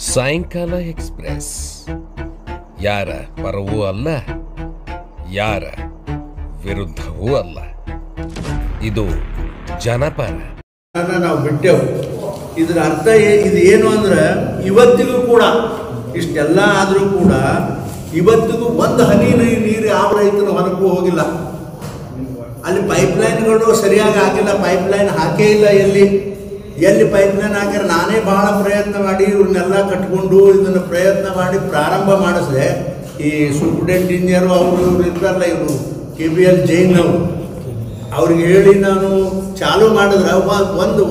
ಸಾಯಂಕಾಲ ಎಕ್ಸ್‌ಪ್ರೆಸ್ ಯಾರ ಪರವೂ ಅಲ್ಲ, ಯಾರ ವಿರುದ್ಧವೂ ಅಲ್ಲ. ಇದು ಜನಪರ. ನಾವು ಬಿಟ್ಟೆವು. ಇದರ ಅರ್ಥ ಇದು ಏನು ಅಂದ್ರೆ, ಇವತ್ತಿಗೂ ಕೂಡ ಇಷ್ಟೆಲ್ಲ ಆದರೂ ಕೂಡ ಇವತ್ತಿಗೂ ಒಂದು ಹನಿ ನೀರು ಯಾವ ರೈತನ ಹೊರಗೂ ಹೋಗಿಲ್ಲ. ಅಲ್ಲಿ ಪೈಪ್ಲೈನ್ಗಳು ಸರಿಯಾಗಿ ಆಗಿಲ್ಲ, ಪೈಪ್ಲೈನ್ ಹಾಕೇ ಇಲ್ಲ. ಎಲ್ಲಿ ಪೈಪ್ಲೈನ್ ಹಾಕ್ಯಾರ ನಾನೇ ಭಾಳ ಪ್ರಯತ್ನ ಮಾಡಿ ಇವ್ರನ್ನೆಲ್ಲ ಕಟ್ಕೊಂಡು ಇದನ್ನು ಪ್ರಯತ್ನ ಮಾಡಿ ಪ್ರಾರಂಭ ಮಾಡಿಸಿದೆ. ಈ ಸೂಪ್ರಿಡೆಂಟ್ ಇಂಜಿನಿಯರು ಅವರು ಇರ್ತಾರಲ್ಲ, ಇವರು KBL ಜೈನ್ ಅವ್ರಿಗೆ ಹೇಳಿ ನಾನು ಚಾಲೂ ಮಾಡಿದ್ರೆ ಒಂದು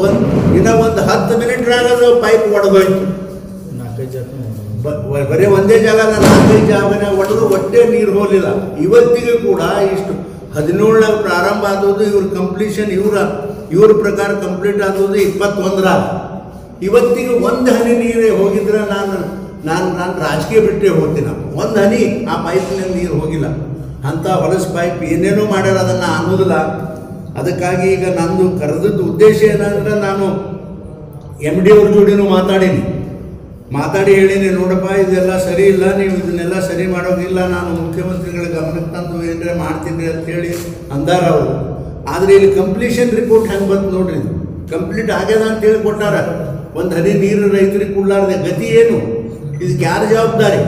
ಇನ್ನೂ ಒಂದು 10 ಮಿನಿಟ್ರಾಗ ಪೈಪ್ ಒಡೆದೋಯ್ತು. ಬರೀ ಒಂದೇ ಜಾಗ 4-5 ಜಾಗನ ಒಡೆದು ಒಟ್ಟೆ ನೀರು ಹೋಗಲಿಲ್ಲ. ಇವತ್ತಿಗೂ ಕೂಡ ಇಷ್ಟು 17 ಪ್ರಾರಂಭ ಆದದ್ದು, ಇವ್ರ ಕಂಪ್ಲೀಷನ್ ಇವ್ರ ಪ್ರಕಾರ ಕಂಪ್ಲೀಟ್ ಆದದ್ದು 21. ಇವತ್ತಿಗೆ ಒಂದು ಹನಿ ನೀರೇ ಹೋಗಿದ್ರೆ ನಾನು ರಾಜಕೀಯ ಬಿಟ್ಟೇ ಹೋಗ್ತೀನಿ. ಒಂದು ಹನಿ ಆ ಪೈಪ್ನಲ್ಲಿ ನೀರು ಹೋಗಿಲ್ಲ. ಅಂಥ ಹೊಲಸು ಪೈಪ್ ಏನೇನೋ ಮಾಡ್ಯಾರ, ಅದನ್ನು ಅನ್ನೋದಿಲ್ಲ. ಅದಕ್ಕಾಗಿ ಈಗ ನಂದು ಕರೆದದ್ದು ಉದ್ದೇಶ ಏನಂದ್ರೆ, ನಾನು MD ಅವ್ರ ಜೋಡಿನೂ ಮಾತಾಡಿ ಹೇಳೀನಿ, ನೋಡಪ್ಪ ಇದೆಲ್ಲ ಸರಿ ಇಲ್ಲ, ನೀವು ಇದನ್ನೆಲ್ಲ ಸರಿ ಮಾಡೋದಿಲ್ಲ, ನಾನು ಮುಖ್ಯಮಂತ್ರಿಗಳ ಗಮನಕ್ಕೆ ತಂದು ಏನರೇ ಮಾಡ್ತೀನಿ ಅಂತೇಳಿ ಅಂದಾರ ಅವರು. ಆದರೆ ಇಲ್ಲಿ ಕಂಪ್ಲೀಷನ್ ರಿಪೋರ್ಟ್ ಹೆಂಗೆ ಬಂತು ನೋಡ್ರಿ, ಕಂಪ್ಲೀಟ್ ಆಗ್ಯದ ಅಂತೇಳಿ ಕೊಟ್ಟಾರ. ಒಂದು ಹನಿ ನೀರು ರೈತರಿಗೆ ಕೊಡ್ಲಾರ್ದೆ ಗತಿ ಏನು? ಇದಕ್ಕೆ ಯಾರ ಜವಾಬ್ದಾರಿ?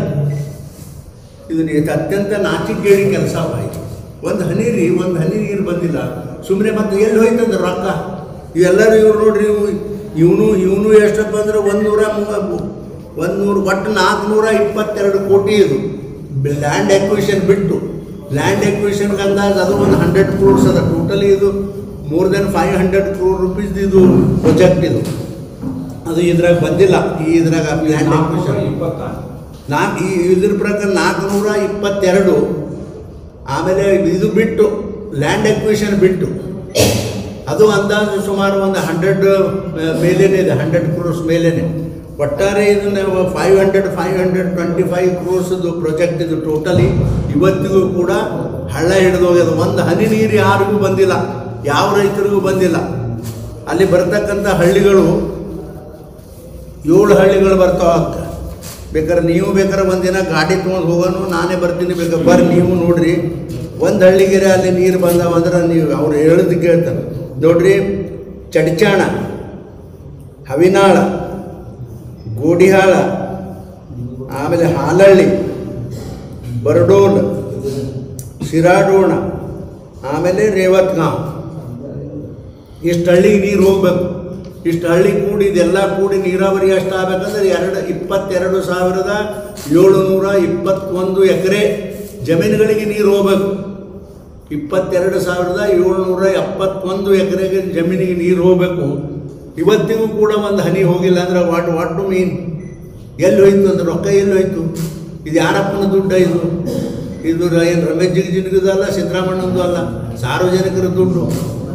ಇದು ಅತ್ಯಂತ ನಾಚಿಕೆಗೇಡಿ ಕೆಲಸ ಆಯಿತು. ಒಂದು ಹನಿ ನೀರು ಬಂದಿಲ್ಲ, ಸುಮ್ಮನೆ ಮತ್ತೆ ಎಲ್ಲಿ ಹೋಯ್ತಂದ್ರೆ ರೊಕ್ಕ. ಇವೆಲ್ಲರೂ ಇವ್ರು ನೋಡ್ರಿ, ಇವನು ಎಷ್ಟಪ್ಪ ಅಂದ್ರೆ 100 ಒಟ್ಟು 422 ಕೋಟಿ. ಇದು ಲ್ಯಾಂಡ್ ಎಕ್ವಿಷನ್ ಬಿಟ್ಟು, ಲ್ಯಾಂಡ್ ಎಕ್ವಿಷನ್ಗೆ ಅಂದಾಜು ಅದು ಒಂದು 100 crores ಅದ. ಟೋಟಲಿ ಇದು more than 500 crore rupees ಇದು ಪ್ರಾಜೆಕ್ಟ್. ಅದು ಇದ್ರಾಗ ಬಂದಿಲ್ಲ. ಇದ್ರಾಗ ಲ್ಯಾಂಡ್ ಎಕ್ವಿಷನ್ ಇದ್ರ ಪ್ರಕಾರ 422. ಆಮೇಲೆ ಇದು ಬಿಟ್ಟು ಲ್ಯಾಂಡ್ ಎಕ್ವಿಷನ್ ಬಿಟ್ಟು ಅದು ಅಂದಾಜು ಸುಮಾರು ಒಂದು 100 ಮೇಲೇನೆ ಇದೆ, 100 crores ಮೇಲೇನೆ. ಒಟ್ಟಾರೆ ಇದನ್ನು 525 crores ಪ್ರಾಜೆಕ್ಟ್ ಇದು ಟೋಟಲಿ. ಇವತ್ತಿಗೂ ಕೂಡ ಹಳ್ಳ ಹಿಡಿದೋಗ್ಯದ. ಒಂದು ಹನಿ ನೀರು ಯಾರಿಗೂ ಬಂದಿಲ್ಲ, ಯಾವ ರೈತರಿಗೂ ಬಂದಿಲ್ಲ. ಅಲ್ಲಿ ಬರ್ತಕ್ಕಂಥ ಹಳ್ಳಿಗಳು 7 ಹಳ್ಳಿಗಳು ಬರ್ತಾವ. ಬೇಕಾದ್ರೆ ನೀವು ಒಂದಿನ ಗಾಡಿ ತೊಗೊಂಡು ಹೋಗೋನು, ನಾನೇ ಬರ್ತೀನಿ, ಬೇಕಾದ್ರೆ ಬರ್ರಿ ನೀವು ನೋಡ್ರಿ. ಒಂದು ಹಳ್ಳಿಗೆರೆ ಅಲ್ಲಿ ನೀರು ಬಂದಾವ ಅಂದ್ರೆ ನೀವು ಅವ್ರು ಹೇಳೋದು ಕೇಳ್ತಾರೆ. ನೋಡ್ರಿ, ಚಡ್ಚಾಣ, ಹವಿನಾಳ, ಗೋಡಿಹಾಳ, ಆಮೇಲೆ ಹಾಲಹಳ್ಳಿ, ಬರಡೋಲ್, ಸಿರಾಡೋಣ, ಆಮೇಲೆ ರೇವತ್ಗಾಂವ್. ಇಷ್ಟು ಹಳ್ಳಿಗೆ ನೀರು ಹೋಗ್ಬೇಕು. ಇಷ್ಟು ಹಳ್ಳಿ ಕೂಡಿ ಇದೆಲ್ಲ ಕೂಡಿ ನೀರಾವರಿ ಎಷ್ಟು ಆಗಬೇಕಂದ್ರೆ 22,721 ಎಕರೆ ಜಮೀನುಗಳಿಗೆ ನೀರು ಹೋಗ್ಬೇಕು. 22,771 ಎಕರೆಗೆ ಜಮೀನಿಗೆ ನೀರು ಹೋಗಬೇಕು. ಇವತ್ತಿಗೂ ಕೂಡ ಒಂದು ಹನಿ ಹೋಗಿಲ್ಲ ಅಂದ್ರೆ ವಾಟ್ ಟು ಮೀನ್? ಎಲ್ಲಿ ಹೋಯ್ತು ಅಂದ್ರೆ ರೊಕ್ಕ ಎಲ್ಲಿ ಹೋಯ್ತು? ಇದು ಯಾರಪ್ಪನ ದುಡ್ಡ? ಇದು ಏನು ರಮೇಶ್ ಜಿಗಜಿಣಗದು ಅಲ್ಲ, ಸಿದ್ದರಾಮಣ್ಣಂದು ಅಲ್ಲ, ಸಾರ್ವಜನಿಕರ ದುಡ್ಡು.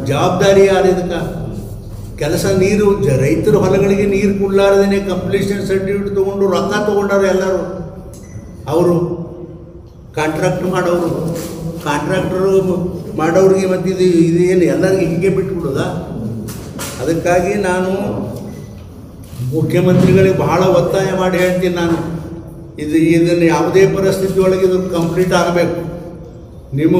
ಜವಾಬ್ದಾರಿ ಯಾರು ಇದಕ್ಕೆ? ಕೆಲಸ ನೀರು ರೈತರ ಹೊಲಗಳಿಗೆ ನೀರು ಕೊಡಲಾರ್ದೇ ಕಂಪ್ಲೀಷನ್ ಸರ್ಟಿಫಿಕೇಟ್ ತೊಗೊಂಡು ರೊಕ್ಕ ತೊಗೊಂಡವ್ರು ಎಲ್ಲರೂ. ಅವರು ಕಾಂಟ್ರಾಕ್ಟರ್ ಮಾಡೋರಿಗೆ ಮತ್ತು ಇದೇನು ಎಲ್ಲರಿಗೆ ಹೀಗೆ ಬಿಟ್ಬಿಡೋದಾ? ಅದಕ್ಕಾಗಿ ನಾನು ಮುಖ್ಯಮಂತ್ರಿಗಳಿಗೆ ಬಹಳ ಒತ್ತಾಯ ಮಾಡಿ ಹೇಳ್ತೀನಿ. ನಾನು ಇದನ್ನು ಯಾವುದೇ ಪರಿಸ್ಥಿತಿ ಒಳಗೆ ಇದು ಕಂಪ್ಲೀಟ್ ಆಗಬೇಕು. ನೀವು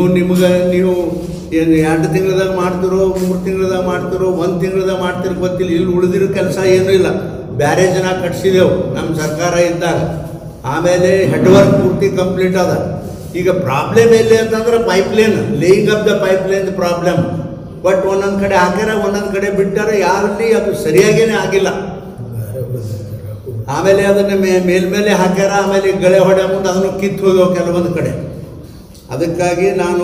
ಏನು 2 ತಿಂಗಳದಾಗ ಮಾಡ್ತಿರೋ, 3 ತಿಂಗಳದಾಗ ಮಾಡ್ತಿರೋ, 1 ತಿಂಗಳದಾಗ ಮಾಡ್ತಿರೋ ಗೊತ್ತಿಲ್ಲ. ಇಲ್ಲಿ ಉಳಿದಿರೋ ಕೆಲಸ ಏನೂ ಇಲ್ಲ. ಬ್ಯಾರೇಜನ್ನ ಕಟ್ಸಿದೆವು ನಮ್ಮ ಸರ್ಕಾರ ಇದ್ದಾಗ. ಆಮೇಲೆ ಹೆಡ್ ವರ್ಕ್ ಪೂರ್ತಿ ಕಂಪ್ಲೀಟ್ ಅದ. ಈಗ ಪ್ರಾಬ್ಲಮ್ ಎಲ್ಲಿ ಅಂತಂದ್ರೆ pipeline, laying of the pipeline problem. But ಒಂದೊಂದು ಕಡೆ ಹಾಕ್ಯಾರ, ಒಂದೊಂದು ಕಡೆ ಬಿಟ್ಟಾರ. ಯಾರಲ್ಲಿ ಅದು ಸರಿಯಾಗೇನೆ ಆಗಿಲ್ಲ. ಆಮೇಲೆ ಅದನ್ನು ಮೇಲ್ಮೇಲೆ ಹಾಕ್ಯಾರ, ಆಮೇಲೆ ಗಳೆ ಹೊಡೆ ಮುಂದೆ ಅದನ್ನು ಕಿತ್ತು ಹೋಗ್ಯಾವ ಕೆಲವೊಂದು ಕಡೆ. ಅದಕ್ಕಾಗಿ ನಾನು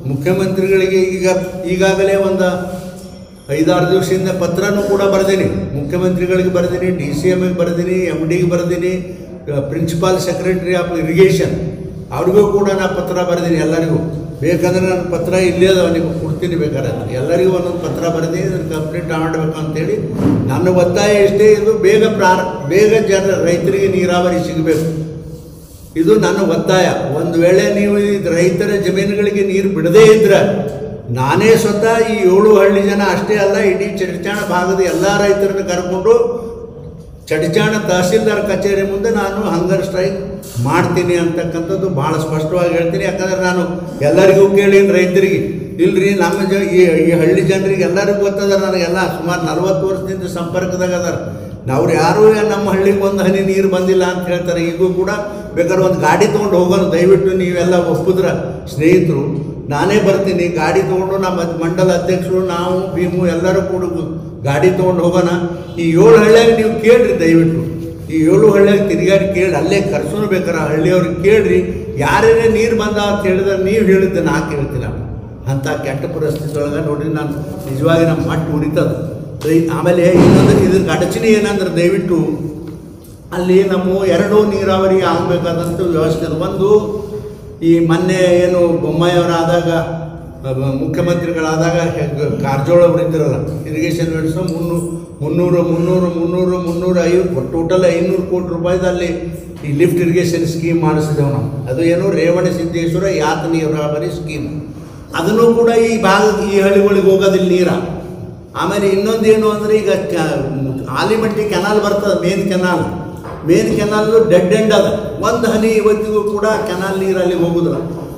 ಮುಖ್ಯಮಂತ್ರಿಗಳಿಗೆ ಈಗಾಗಲೇ ಒಂದು 5-6 ದಿವಸದಿಂದ ಪತ್ರನೂ ಕೂಡ ಬರೆದೀನಿ. ಮುಖ್ಯಮಂತ್ರಿಗಳಿಗೆ ಬರೆದೀನಿ, DCMಗೆ ಬರೆದೀನಿ, MDಗೆ ಬರೆದೀನಿ, ಪ್ರಿನ್ಸಿಪಾಲ್ ಸೆಕ್ರೆಟರಿ ಆಫ್ ಇರಿಗೇಷನ್ ಅವ್ರಿಗೂ ಕೂಡ ನಾನು ಪತ್ರ ಬರೆದೀನಿ. ಎಲ್ಲರಿಗೂ ಬೇಕಂದ್ರೆ ನನ್ನ ಪತ್ರ ಇಲ್ಲೇ ಅದಾವ, ನಿಮಗೆ ಕೊಡ್ತೀನಿ ಬೇಕಾದ್ರೆ. ಎಲ್ಲರಿಗೂ ಒಂದೊಂದು ಪತ್ರ ಬರೆದೀನಿ, ಇದನ್ನು ಕಂಪ್ಲೀಟ್ ಮಾಡಬೇಕು ಅಂತೇಳಿ. ನನ್ನ ಒತ್ತಾಯ ಇಷ್ಟೇ, ಇದು ಬೇಗ ರೈತರಿಗೆ ನೀರಾವರಿ ಸಿಗಬೇಕು. ಇದು ನನ್ನ ಒತ್ತಾಯ. ಒಂದು ವೇಳೆ ನೀವು ರೈತರ ಜಮೀನುಗಳಿಗೆ ನೀರು ಬಿಡದೇ ಇದ್ರೆ ನಾನೇ ಸ್ವತಃ ಈ 7 ಹಳ್ಳಿ ಜನ ಅಷ್ಟೇ ಅಲ್ಲ, ಇಡೀ ಚಡ್ಚಾಣ ಭಾಗದ ಎಲ್ಲ ರೈತರನ್ನು ಕರ್ಕೊಂಡು ಚಡಿಚಾಣ ತಹಸೀಲ್ದಾರ್ ಕಚೇರಿ ಮುಂದೆ ನಾನು ಹಂಗರ್ ಸ್ಟ್ರೈಕ್ ಮಾಡ್ತೀನಿ ಅಂತಕ್ಕಂಥದ್ದು ಭಾಳ ಸ್ಪಷ್ಟವಾಗಿ ಹೇಳ್ತೀನಿ. ಯಾಕಂದರೆ ನಾನು ಎಲ್ಲರಿಗೂ ಕೇಳಿ ರೈತರಿಗೆ ಇಲ್ರಿ ನಮ್ಮ ಈ ಹಳ್ಳಿ ಜನರಿಗೆ ಎಲ್ಲರಿಗೂ ಗೊತ್ತದ, ನನಗೆಲ್ಲ ಸುಮಾರು 40 ವರ್ಷದಿಂದ ಸಂಪರ್ಕದಾಗ ಅದಾರ. ಅವ್ರು ಯಾರೂ ನಮ್ಮ ಹಳ್ಳಿಗೆ ಒಂದು ಹನಿ ನೀರು ಬಂದಿಲ್ಲ ಅಂತ ಹೇಳ್ತಾರೆ. ಈಗೂ ಕೂಡ ಬೇಕಾದ್ರೆ ಒಂದು ಗಾಡಿ ತೊಗೊಂಡು ಹೋಗೋಣ, ದಯವಿಟ್ಟು ನೀವೆಲ್ಲ ಒಪ್ಪಿದ್ರ ಸ್ನೇಹಿತರು ನಾನೇ ಬರ್ತೀನಿ. ಗಾಡಿ ತೊಗೊಂಡು ನಮ್ಮ ಮಂಡಲ ಅಧ್ಯಕ್ಷರು ನಾವು ಭೀಮು ಎಲ್ಲರೂ ಕೂಡ ಗಾಡಿ ತೊಗೊಂಡು ಹೋಗೋಣ. ಈ 7 ಹಳ್ಳಿಯಾಗ ನೀವು ಕೇಳ್ರಿ, ದಯವಿಟ್ಟು ಈ 7 ಹಳ್ಳಿಯಾಗ ತಿರುಗಾಡಿ ಕೇಳಿ, ಅಲ್ಲೇ ಕರ್ಸೋನು ಬೇಕಾರೆ ಹಳ್ಳಿಯವ್ರಿಗೆ ಕೇಳ್ರಿ. ಯಾರ್ಯಾರೇ ನೀರು ಬಂದ ಅಂತ ಹೇಳಿದ್ರೆ ನೀವು ಹೇಳಿದ್ದೆ ನಾ ಕೇಳ್ತೀನಿ. ಅಂಥ ಕೆಟ್ಟ ಪರಿಸ್ಥಿತಿ ಒಳಗೆ ನೋಡ್ರಿ ನಾನು ನಿಜವಾಗಿ ನಮ್ಮ ಮಟ್ಟು ಉರಿತದ. ಆಮೇಲೆ ಇನ್ನೊಂದು ಇದ್ರ ಅಡಚಣೆ ಏನಂದ್ರೆ ದಯವಿಟ್ಟು ಅಲ್ಲಿ ನಮ್ಮ 2 ನೀರಾವರಿ ಆಗಬೇಕಾದಂಥ ವ್ಯವಸ್ಥೆ ಇದೆ. ಒಂದು ಈ ಮೊನ್ನೆ ಏನು ಬೊಮ್ಮಾಯಿಯವರು ಆದಾಗ ಮುಖ್ಯಮಂತ್ರಿಗಳಾದಾಗ ಕಾರಜೋಳ ಅವರು ಇದ್ದಿರಲ್ಲ, ಇರಿಗೇಷನ್ ನಡೆಸೋ 350 ಟೋಟಲ್ 500 ಕೋಟಿ ರೂಪಾಯಿದಲ್ಲಿ ಈ ಲಿಫ್ಟ್ ಇರಿಗೇಷನ್ ಸ್ಕೀಮ್ ಮಾಡಿಸಿದೆವು ನಾವು. ಅದು ಏನು ರೇವಣಸಿದ್ದೇಶ್ವರ ಯಾತ ನೀರಾವರಿ ಸ್ಕೀಮ್. ಅದನ್ನು ಕೂಡ ಈ ಈ ಹಳ್ಳಿಗಳಿಗೆ ಹೋಗೋದಿಲ್ಲ ನೀರ. ಆಮೇಲೆ ಇನ್ನೊಂದೇನು ಅಂದರೆ ಈಗ ಆಲಿಮಟ್ಟಿ ಕೆನಾಲ್ ಬರ್ತದೆ, ಮೇನ್ ಕೆನಾಲ್ ಡೆಡ್ ಎಂಡ್ ಅದ. ಒಂದು ಹನಿ ಇವತ್ತಿಗೂ ಕೂಡ ಕೆನಾಲ್ ನೀರು ಅಲ್ಲಿ ಹೋಗುದಿಲ್ಲ.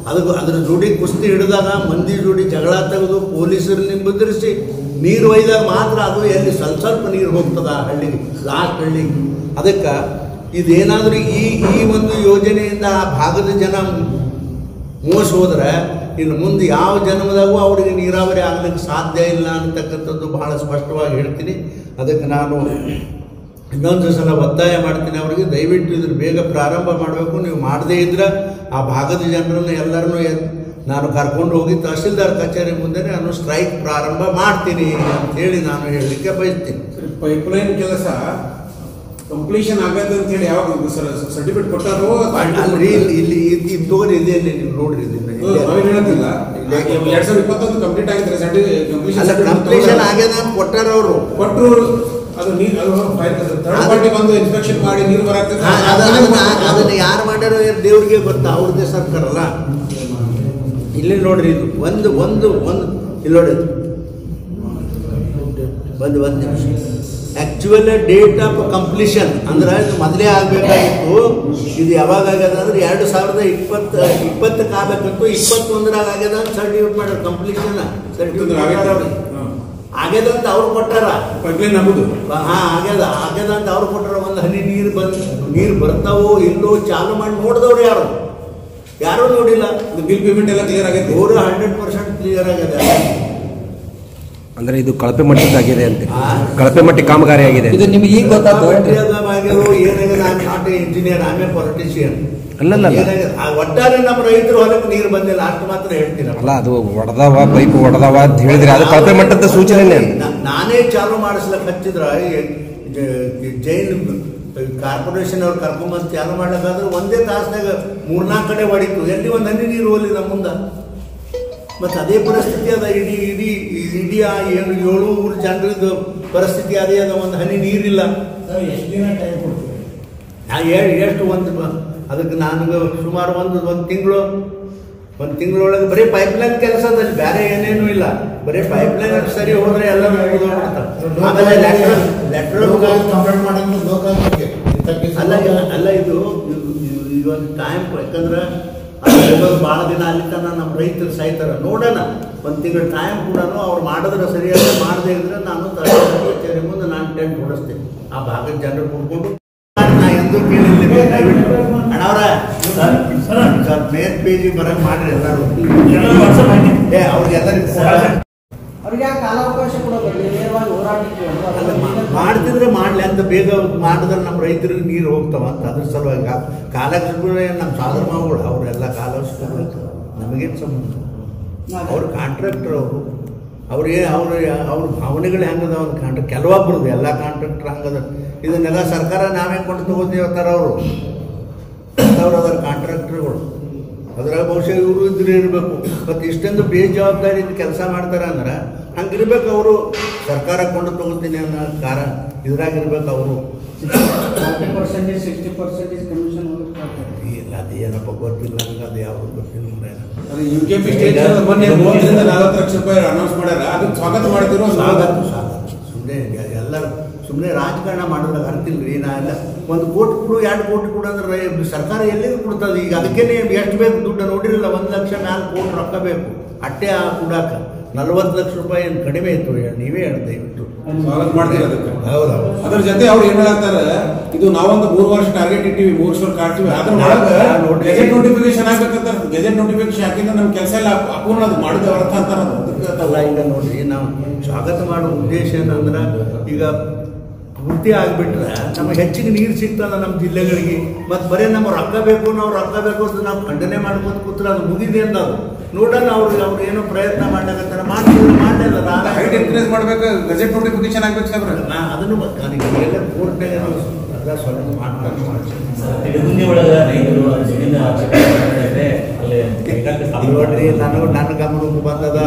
ಅದ್ರ ಜೋಡಿ ಕುಸ್ತಿ ಹಿಡಿದಾಗ ಮಂದಿ ಜೋಡಿ ಜಗಳ ತೆಗೆದು ಪೊಲೀಸರನ್ನ ಬೆದರಿಸಿ ನೀರು ಒಯ್ದಾಗ ಮಾತ್ರ ಅದು ಎಲ್ಲಿ ಸ್ವಲ್ಪ ನೀರು ಹೋಗ್ತದ ಹಳ್ಳಿಗೆ, ಲಾಸ್ಟ್ ಹಳ್ಳಿಗೆ. ಅದಕ್ಕೆ ಇದೇನಾದರೂ ಈ ಒಂದು ಯೋಜನೆಯಿಂದ ಆ ಭಾಗದ ಜನ ಮೋಸ ಹೋದ್ರೆ ಇನ್ನು ಮುಂದೆ ಯಾವ ಜನ್ಮದಾಗೂ ಅವರಿಗೆ ನೀರಾವರಿ ಆಗಲಿಕ್ಕೆ ಸಾಧ್ಯ ಇಲ್ಲ ಅಂತಕ್ಕಂಥದ್ದು ಬಹಳ ಸ್ಪಷ್ಟವಾಗಿ ಹೇಳ್ತೀನಿ. ಅದಕ್ಕೆ ನಾನು ಇನ್ನೊಂದು ಸಲ ಒತ್ತಾಯ ಮಾಡ್ತೀನಿ ಅವರಿಗೆ, ದಯವಿಟ್ಟು ಇದನ್ನು ಬೇಗ ಪ್ರಾರಂಭ ಮಾಡಬೇಕು. ನೀವು ಮಾಡದೇ ಇದ್ರೆ ಆ ಭಾಗದ ಜನರನ್ನು ಎಲ್ಲರನ್ನೂ ನಾನು ಕರ್ಕೊಂಡು ಹೋಗಿ ತಹಸೀಲ್ದಾರ್ ಕಚೇರಿ ಮುಂದೆ ನಾನು ಸ್ಟ್ರೈಕ್ ಪ್ರಾರಂಭ ಮಾಡ್ತೀನಿ ಅಂತೇಳಿ ನಾನು ಹೇಳಲಿಕ್ಕೆ ಬಯಸ್ತೀನಿ. ಪೈಪ್ಲೈನ್ ಕೆಲಸ ಕಂಪ್ಲೀಷನ್ ಆಗತ್ತೆ ಅಂತ ಹೇಳಿ ಯಾವಾಗ ಸರ್ಟಿಫಿಕೇಟ್ ಕೊಟ್ಟಾರೋ ಅಲ್ರಿ, ಇಲ್ಲಿ ತೋರಿ ಇದೆ, ನೀವು ನೋಡ್ರಿ ಹೇಳತ್ತಿಲ್ಲ. 2021 ಕಂಪ್ಲೀಟ್ ಆಗಿದ್ರೆ ಕಂಪ್ಲೀಷನ್ ಆಗ್ಯದ ಅಂತ ಕೊಟ್ಟಾರ ಅವರು. ಕೊಟ್ಟರು ಅದು ಥರ್ಡ್ ಪಾರ್ಟಿ ಬಂದು ಇನ್ಸ್ಪೆಕ್ಷನ್ ಮಾಡಿ ನೀರು ಬರಾಗ್ತದೆ. ಅದನ್ನ ಯಾರು ಮಾಡ್ಯಾರೋ ದೇವ್ರಿಗೆ ಗೊತ್ತಾ, ಅವ್ರದ್ದೇ ಸರ್ಕಾರ ಅಲ್ಲ. ಇಲ್ಲಿ ನೋಡ್ರಿ, ಇದು ಒಂದು ಇಲ್ಲಿ ನೋಡಿ, ಒಂದು ನಿಮಿಷ. ಆ್ಯಕ್ಚುಯಲ್ ಡೇಟ್ ಆಫ್ ಕಂಪ್ಲೀಷನ್ ಅಂದ್ರೆ ಇದು ಮೊದಲೇ ಆಗಬೇಕಾಗಿತ್ತು. ಇದು ಯಾವಾಗ ಆಗ್ಯದ ಅಂದ್ರೆ 2020 ಆಗಬೇಕಿತ್ತು, 21 ಆಗ್ಯದ ಅಂತ ಸರ್ಟಿಫಿಕೇಟ್ ಮಾಡ್ಯಾರ. ಕಂಪ್ಲೀಷನ್ ಸರ್ಟಿಫಿಕೇಟ್ ಆಗ್ಯದ ಅಂತ ಅವ್ರು ಕೊಟ್ಟಾರ. ಪೈಪ್ಲೈನ್ ಆಗುದು ಆಗ್ಯದ ಅಂತ ಅವ್ರು ಕೊಟ್ಟಾರ. ಒಂದು ಹನಿ ನೀರು ಬರ್ತಾವೋ ಇಲ್ಲೋ ಚಾಲು ಮಾಡಿ ನೋಡಿದವ್ರು ಯಾರು ನೋಡಿಲ್ಲ. ಬಿಲ್ ಪೇಮೆಂಟ್ ಎಲ್ಲ ಕ್ಲಿಯರ್ ಆಗೈತೆ, 100% ಕ್ಲಿಯರ್ ಆಗ್ಯದ. ಅಂದ್ರೆ ಇದು ಕಳಪೆ ಮಟ್ಟದ್ದಾಗಿದೆ ಅಂತ, ಕಳಪೆ ಮಟ್ಟ ಕಾಮಗಾರಿ ಆಗಿದೆ. ಇದು ನಿಮ್ಗೆ ಈಗ ಗೊತ್ತಾಗ್ತದೆ ಏನಾಗಿದೆ, I am not A engineer, I am A politician. ಅಲ್ಲ ಒಟ್ಟಾರೆ ನಮ್ಮ ರೈತರು ಹೊಲಕ್ಕೆ ನೀರು ಬಂದಿಲ್ಲ ಅಷ್ಟು ಮಾತ್ರ ಹೇಳ್ತೀನಿ. ಅಲ್ಲ, ಅದು ಒಡೆದವ ಪೈಪ್ ಒಡೆದವ ಅಂತ ಹೇಳಿದ್ರೆ ಅದು ಕಳಪೆ ಮಟ್ಟದ ಸೂಚನೆ. ನಾನೇ ಚಾಲು ಮಾಡಿಸ್ಲಕ್ಕೆ ಹಚ್ಚಿದ್ರ ಜೈನ್ ಕಾರ್ಪೊರೇಷನ್ ಅವ್ರು ಕರ್ಕೊಂಬಂದು ಚಾಲು ಮಾಡ್ಲಿಕ್ಕಾದ್ರೆ ಒಂದೇ ತಾಸ್ನಾಗ 3-4 ಕಡೆ ಹೊಡಿತು. ಎಲ್ಲಿ ಒಂದು ಹನಿ ನೀರು ಹೋಗಲಿಲ್ಲ ಮುಂದ. ಮತ್ತು ಅದೇ ಪರಿಸ್ಥಿತಿ ಅದ ಇಡೀ ಏನು 7 ಊರು ಜನರದ್ದು ಪರಿಸ್ಥಿತಿ ಅದೇ ಅದ. ಒಂದು ಹನಿ ನೀರಿಲ್ಲ. ಎಷ್ಟು ದಿನ ಟೈಮ್ ಕೊಡ್ತೀವಿ? ಅದಕ್ಕೆ ನಾನು ಸುಮಾರು ಒಂದು ತಿಂಗಳೊಳಗೆ ಬರೀ ಪೈಪ್ಲೈನ್ ಕೆಲಸದಲ್ಲಿ ಬೇರೆ ಏನೇನು ಇಲ್ಲ. ಬರೀ ಪೈಪ್ಲೈನ್ ಸರಿ ಹೋದ್ರೆ ಎಲ್ಲ ಆಮೇಲೆ ಅಲ್ಲ ಇದು ಒಂದು ಟೈಮ್. ಯಾಕಂದ್ರೆ ಭಾಳ ದಿನ ಅಲ್ಲಿ ತನಕ ನಮ್ಮ ರೈತರು ಸಾಯ್ತಾರೆ. ನೋಡೋಣ, ಒಂದು ತಿಂಗಳ ಟೈಮ್ ಕೂಡ ಅವ್ರು ಮಾಡಿದ್ರೆ ಸರಿಯಾಗಿ ಮಾಡದೇ ಇದ್ರೆ ನಾನು ಕಚೇರಿ ಮುಂದೆ ನಾನು ಟೆಂಟ್ ಹೊಡಿಸ್ತೀನಿ. ಆ ಭಾಗದ ಜನರು ಕೂತ್ಕೊಂಡು ನಾ ಎಂದೂ ಕೇಳಿದ್ದೀನಿ, ದಯವಿಟ್ಟು ಅಣ್ಣವ್ರ ಸರ್ ಮೇನ್ ಪೇಜಿಗೆ ಬರೋಕ್ಕೆ ಮಾಡ್ರಿ ಎಲ್ಲರೂ. ಅವ್ರಿಗೆ ಕಾಲಾವಕಾಶ ಕೊಡೋದಿಲ್ಲ, ನೇರವಾಗಿ ಹೋರಾಟಕ್ಕೆ ಮಾಡ್ತಿದ್ರೆ ಮಾಡಲಿ ಅಂತ. ಬೇಗ ಮಾಡಿದ್ರೆ ನಮ್ಮ ರೈತರಿಗೆ ನೀರು ಹೋಗ್ತಾವ ಅಂತ ಅದ್ರ ಸಲುವಾಗಿ ಕಾಲಕ್ಷೇಪ ನಮ್ಮ ಸಾಧನ ಮಾವುಗಳು ಅವರೆಲ್ಲ ಕಾಲಕ್ಷೇಪ ನಮಗೇನು ಸಂಬಂಧ. ಅವ್ರ ಕಾಂಟ್ರಾಕ್ಟರ್ ಅವ್ರ ಭಾವನೆಗಳು ಹೆಂಗದ ಅವ್ನ ಕೆಲವೊಬ್ರದ್ದು ಎಲ್ಲ ಕಾಂಟ್ರಾಕ್ಟರ್ ಹಂಗದ. ಇದನ್ನೆಲ್ಲ ಸರ್ಕಾರ ನಾವೇ ಕೊಂಡು ತಗೋತೀವಿ ಅಂತಾರ ಅವರು. ಅದರ ಕಾಂಟ್ರಾಕ್ಟರ್ಗಳು ಅದ್ರಾಗ ಬಹುಶಃ ಇವರು ಇದ್ರೆ ಇರಬೇಕು. ಮತ್ತು ಇಷ್ಟೊಂದು ಬೇಜವಾಬ್ದಾರಿಯಿಂದ ಕೆಲಸ ಮಾಡ್ತಾರೆ ಅಂದ್ರೆ ಹಂಗಿರ್ಬೇಕು. ಅವರು ಸರ್ಕಾರ ಕೊಂಡು ತಗೋತೀನಿ ಅನ್ನೋ ಕಾರಣ ಇದ್ರಾಗಿರ್ಬೇಕು. ಅವರು 40% 60% ಕಮಿಷನ್ ಇಲ್ಲ, ಅದು ಏನಪ್ಪ ಗೊತ್ತಿಲ್ಲ ನನಗೆ, ಅದು ಯಾವುದು ಗೊತ್ತಿಲ್ಲ. UKP ಸ್ಟೇಜ್ ಮೊನ್ನೆ 30 ರಿಂದ 40 ಲಕ್ಷ ರೂಪಾಯಿ ಅನೌನ್ಸ್ ಮಾಡ್ಯಾರ. ಅದಕ್ಕೆ ಸ್ವಾಗತ ಮಾಡ್ತಿರೋ ಸ್ವಾಗತ ಸುಮ್ಮನೆ ಎಲ್ಲರೂ ಸುಮ್ಮನೆ ರಾಜಕಾರಣ ಮಾಡೋದಾಗ ಅರ್ತಿಲ್ರಿ. ನಾ ಎಲ್ಲ 1 ಕೋಟಿ ಕೊಡು 2 ಕೋಟಿ ಕೊಡು ಅಂದ್ರೆ ಸರ್ಕಾರ ಎಲ್ಲಿಗೆ ಕೊಡ್ತದೆ? ಈಗ ಅದಕ್ಕೇನೆ ಎಷ್ಟು ಬೇಕು ದುಡ್ಡು ನೋಡಿರಲ್ಲ, 1 ಲಕ್ಷ ಮ್ಯಾಲೆ ಕೋಟಿ ರೊಕ್ಕ ಬೇಕು ಅಟ್ಟೆ ಕೊಡಾಕ. 40 ಲಕ್ಷ ರೂಪಾಯಿ ಏನು ಕಡಿಮೆ ಇತ್ತು ನೀವೇ ಹೇಳ್ದೆ ಇವತ್ತು ಸ್ವಾಗತ ಮಾಡ್ತೀವಿ ಅದಕ್ಕೆ. ಹೌದೌದು. ಅದ್ರ ಜೊತೆ ಅವ್ರು ಏನ್ ಹೇಳ್ತಾರೆ, ಇದು ನಾವೊಂದು 3 ವರ್ಷ ಟಾರ್ಗೆಟ್ ಇಟ್ಟಿವಿ, 3 ವರ್ಷ ಕಾಡ್ತೀವಿ, ಅದ್ರ ಒಳಗೆ ಗೆಜೆಟ್ ನೋಟಿಫಿಕೇಶನ್ ಆಗ್ಬೇಕಂತ. ಗೆಜೆಟ್ ನೋಟಿಫಿಕೇಶನ್ ಹಾಕಿದ್ರೆ ನಮ್ಮ ಕೆಲಸ ಎಲ್ಲ ಅಪೂರ್ಣ ಅದು ಮಾಡಿದ ಅರ್ಥ ಅಂತಾರ. ಅಲ್ಲ, ಈಗ ನೋಡ್ರಿ, ನಾವು ಸ್ವಾಗತ ಮಾಡೋ ಉದ್ದೇಶ ಏನಂದ್ರೆ ಈಗ ಪೂರ್ತಿ ಆಗಿಬಿಟ್ರೆ ನಮಗೆ ಹೆಚ್ಚಿಗೆ ನೀರು ಸಿಗ್ತಲ್ಲ ನಮ್ಮ ಜಿಲ್ಲೆಗಳಿಗೆ. ಮತ್ತು ಬರೀ ನಮ್ಮ ರೊಕ್ಕ ಬೇಕು, ನಾವು ರೊಕ್ಕ ಬೇಕು ಅಂತ ನಾವು ಖಂಡನೆ ಮಾಡ್ಕೊಂಡು ಕೂತ್ರೆ ಅದು ಮುಗಿದೆ ಅಂತ. ಅದು ನೋಡೋಣ, ಅವ್ರು ಏನೋ ಪ್ರಯತ್ನ ಮಾಡ್ಲಾಕತ್ತಾರ, ಮಾಡ್ತಿದ್ರು ಮಾಡಿಲ್ಲ. ಹೈಟ್ ಇನ್ಕ್ರೀಸ್ ಮಾಡ್ಬೇಕು, ಗೆಜೆಟ್ ನೋಟಿಫಿಕೇಶನ್ ಆಗ್ಬೇಕು ಸಾಬ್ರೆ. ಅದನ್ನು ನನಗೆ ಎಲ್ಲ ಕೋರ್ಟ್ನಾಗ ಅದ ಸ್ವಲ್ಪ ಮಾಡ್ಕೊಂಡು ಮುಂದೆ ಒಳಗೆ ರೈತರು ಜಮೀನು ನೋಡ್ರಿ, ನನ್ನ ಗಮನಕ್ಕೆ ಬಂದದ.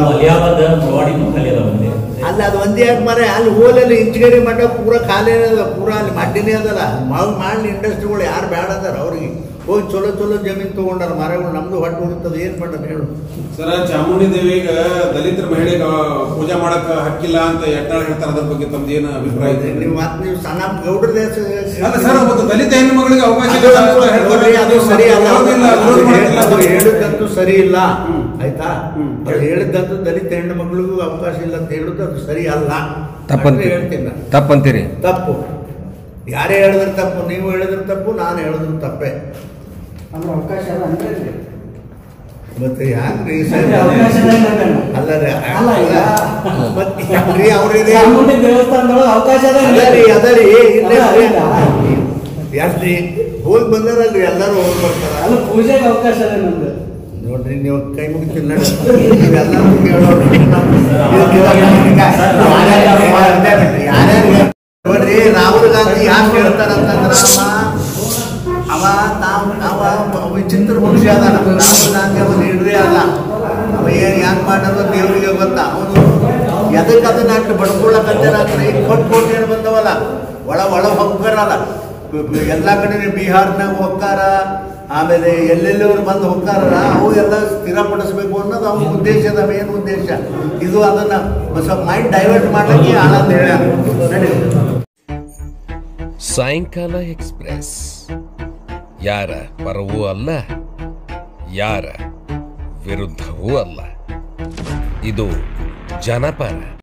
ಅಲ್ಲ, ಅದು ಒಂದೇ ಯಾಕೆ ಮಾರ, ಅಲ್ಲಿ ಹೋಲಲ್ಲಿ ಇಂಚಿಗರಿ ಮಠ ಪೂರ ಖಾಲಿ ಅದ, ಪೂರ ಅಲ್ಲಿ ಮಡ್ಡಿನೇ ಅದಲ್ಲ. ಮಾಡಿ ಇಂಡಸ್ಟ್ರಿಗಳು ಯಾರು ಬೇಡ ಅದಾರ, ಅವ್ರಿಗೆ ಹೋಗಿ ಚಲೋ ಚಲೋ ಜಮೀನು ತೊಗೊಂಡಾರ, ಮರಗಳು. ನಮ್ದು ಹೊಟ್ಟು ಹುಡುಕ್ತದೆ, ಏನು ಮಾಡೋದು ಹೇಳು ಸರ. ಚಾಮುಂಡಿ ದೇವಿಗ ದಲಿತರ ಮಹಿಳೆಗೆ ಪೂಜೆ ಮಾಡಕ್ ಹಕ್ಕಿಲ್ಲ ಅಂತ ಎಟ್ಟಾಳ ಹೇಳ್ತಾರೆ, ಅದ್ರ ಬಗ್ಗೆ ತಮ್ದು ಏನು ಅಭಿಪ್ರಾಯ ಇದೆ? ನೀವು ಸಣ್ಣ ಗೌಡ್ರ ದೇಶ ಅಲ್ಲ ಸರ್, ಒಂದು ದಲಿತ ಹೆಣ್ಣು ಮಗಳಿಗೆ ಅವಕಾಶ ಅದು ಸರಿ ಅಲ್ಲ, ಅದು ಹೇಳಿದ್ದಂತೂ ಸರಿ ಇಲ್ಲ, ಆಯ್ತಾ? ಅದು ಹೇಳಿದ್ದಂತೂ ದಲಿತ ಹೆಣ್ಣು ಮಗಳಿಗೂ ಅವಕಾಶ ಇಲ್ಲ ಅಂತ ಹೇಳುದು ಅದು ಸರಿ ಅಲ್ಲ. ಹೇಳ್ತೀನಿ, ತಪ್ಪಂತೀರಿ? ತಪ್ಪು. ಯಾರೇ ಹೇಳಿದ್ರೆ ತಪ್ಪು, ನೀವು ಹೇಳಿದ್ರೆ ತಪ್ಪು, ನಾನು ಹೇಳಿದ್ರು ತಪ್ಪೇ. ಅಂದ್ರೆ ಅವಕಾಶ ಅದ ಅಂದ್ರೆ ಮತ್ತೆ ಯಾಕ್ರಿ ಅಲ್ಲ ಈಗ ಮತ್ತೆ ಅವ್ರಿಗೆ ಚಾಮುಂಡಿ ದೇವಸ್ಥಾನದೊಳಗೆ ಅವಕಾಶ ಅದರಿ ಯಾಕ್ರಿ ಹೋಗಿ ಬಂದಾರಲ್ರಿ, ಎಲ್ಲರೂ ಹೋಗಿ ಬರ್ತಾರ. ಅಲ್ಲ, ಪೂಜೆಗೆ ಅವಕಾಶ ಅದ ನಮ್ದು. ನೋಡ್ರಿ, ನೀವು ಕೈ ಮುಗಿತೀನಿ ನೀವೆಲ್ಲರೂ ನೋಡ್ರಿ, ರಾಹುಲ್ ಗಾಂಧಿ ಯಾಕೆ ಹೇಳ್ತಾರಂತಂದ್ರ ಅವ ವಿಚಿತ್ರ ಮನುಷ್ಯ ಅದ. ರಾಹುಲ್ ಗಾಂಧಿ ಅವ ಲೀಡ್ರೇ ಅಲ್ಲ. ಅವ ಏನು ಯಾಕೆ ಮಾಡೋದು ದೇವರಿಗೆ ಗೊತ್ತ. ಅವನು ಎದಕ್ಕೆ ಅದನ್ನ ಅಷ್ಟು ಬಡ್ಕೊಳ್ಳಕತ್ತಾರ ಅಂದ್ರೆ 20 ಕೋಟಿ ಏನು ಬಂದವಲ್ಲ, ಒಳ ಹೊಕ್ಕಾರಲ್ಲ ಎಲ್ಲ ಕಡೆ. ಬಿಹಾರ್ನಾಗ ಹೊಕ್ಕಾರ, ಆಮೇಲೆ ಎಲ್ಲೆಲ್ಲವರು ಬಂದು ಹೊಕ್ಕಾರ, ಅವು ಎಲ್ಲ ಸ್ಥಿರಪಡಿಸ್ಬೇಕು ಅನ್ನೋದು ಅವನ ಉದ್ದೇಶದ ಮೇನ್ ಉದ್ದೇಶ. ಇದು ಅದನ್ನ ಸ್ವಲ್ಪ ಮೈಂಡ್ ಡೈವರ್ಟ್ ಮಾಡಲಿಕ್ಕೆ ಆನಂದ್ ಹೇಳ್ಯಾರ. ಸಾಯಂಕಾಲ ಎಕ್ಸ್ಪ್ರೆಸ್ ಯಾರ ಪರವೂ ಅಲ್ಲ, ಯಾರ ವಿರುದ್ಧವೂ ಅಲ್ಲ. ಇದು ಜನಪರ.